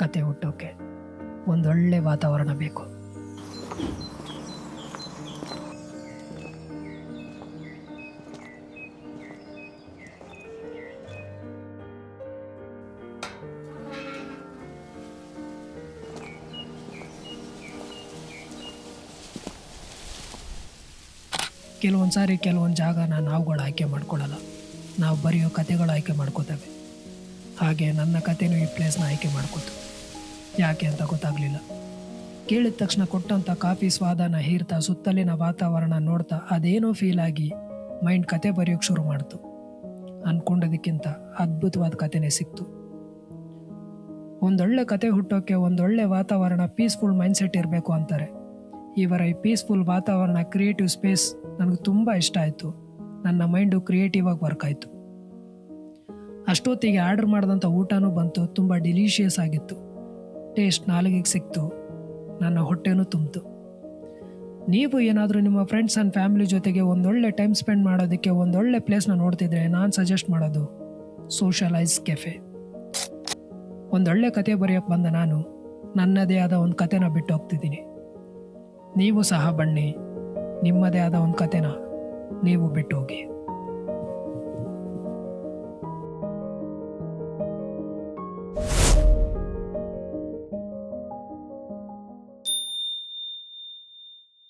ಕತೆ ಹುಟ್ಟೋಕೆ ಒಂದೊಳ್ಳೆ ವಾತಾವರಣ ಬೇಕು. ಕೆಲವೊಂದು ಸಾರಿ ಕೆಲವೊಂದು ಜಾಗನ ನಾವುಗಳು ಆಯ್ಕೆ ಮಾಡ್ಕೊಳ್ಳಲ್ಲ, ನಾವು ಬರೆಯೋ ಕತೆಗಳು ಆಯ್ಕೆ ಮಾಡ್ಕೋತೇವೆ. ಹಾಗೆ ನನ್ನ ಕತೆನೂ ಈ ಪ್ಲೇಸ್ನ ಆಯ್ಕೆ ಮಾಡ್ಕೋತು. ಯಾಕೆ ಅಂತ ಗೊತ್ತಾಗಲಿಲ್ಲ. ಕೇಳಿದ ತಕ್ಷಣ ಕೊಟ್ಟಂಥ ಕಾಫಿ ಸ್ವಾದನ ಹೀರ್ತಾ ಸುತ್ತಲಿನ ವಾತಾವರಣ ನೋಡ್ತಾ ಅದೇನೋ ಫೀಲ್ ಆಗಿ ಮೈಂಡ್ ಕತೆ ಬರೆಯೋಕ್ಕೆ ಶುರು ಮಾಡ್ತು. ಅಂದ್ಕೊಂಡೋದಕ್ಕಿಂತ ಅದ್ಭುತವಾದ ಕತೆನೇ ಸಿಕ್ತು. ಒಂದೊಳ್ಳೆ ಕತೆ ಹುಟ್ಟೋಕ್ಕೆ ಒಂದೊಳ್ಳೆ ವಾತಾವರಣ, ಪೀಸ್ಫುಲ್ ಮೈಂಡ್ಸೆಟ್ ಇರಬೇಕು ಅಂತಾರೆ. ಇವರ ಈ ಪೀಸ್ಫುಲ್ ವಾತಾವರಣ, ಕ್ರಿಯೇಟಿವ್ ಸ್ಪೇಸ್ ನನಗೆ ತುಂಬ ಇಷ್ಟ ಆಯಿತು. ನನ್ನ ಮೈಂಡು ಕ್ರಿಯೇಟಿವ್ ಆಗಿ ವರ್ಕ್ ಆಯಿತು. ಅಷ್ಟೊತ್ತಿಗೆ ಆರ್ಡರ್ ಮಾಡಿದಂಥ ಊಟನೂ ಬಂತು. ತುಂಬ ಡಿಲಿಷಿಯಸ್ ಆಗಿತ್ತು. ಟೇಸ್ಟ್ ನಾಲಿಗೆಗೆ ಸಿಕ್ತು, ನನ್ನ ಹೊಟ್ಟೆನೂ ತುಂಬಿತು. ನೀವು ಏನಾದರೂ ನಿಮ್ಮ ಫ್ರೆಂಡ್ಸ್ ಆ್ಯಂಡ್ ಫ್ಯಾಮಿಲಿ ಜೊತೆಗೆ ಒಂದೊಳ್ಳೆ ಟೈಮ್ ಸ್ಪೆಂಡ್ ಮಾಡೋದಕ್ಕೆ ಒಂದೊಳ್ಳೆ ಪ್ಲೇಸ್ನ ನೋಡ್ತಿದ್ರೆ ನಾನು ಸಜೆಸ್ಟ್ ಮಾಡೋದು ಸೋಷಲೈಸ್ ಕೆಫೆ. ಒಂದೊಳ್ಳೆ ಕತೆ ಬರೆಯೋಕ್ಕೆ ಬಂದ ನಾನು ನನ್ನದೇ ಆದ ಒಂದು ಕತೆನ ಬಿಟ್ಟು ಹೋಗ್ತಿದ್ದೀನಿ. ನೀವು ಸಹ ಬನ್ನಿ, ನಿಮ್ಮದೇ ಆದ ಒಂದು ಕತೆನ ನೀವು ಬಿಟ್ಟು ಹೋಗಿ.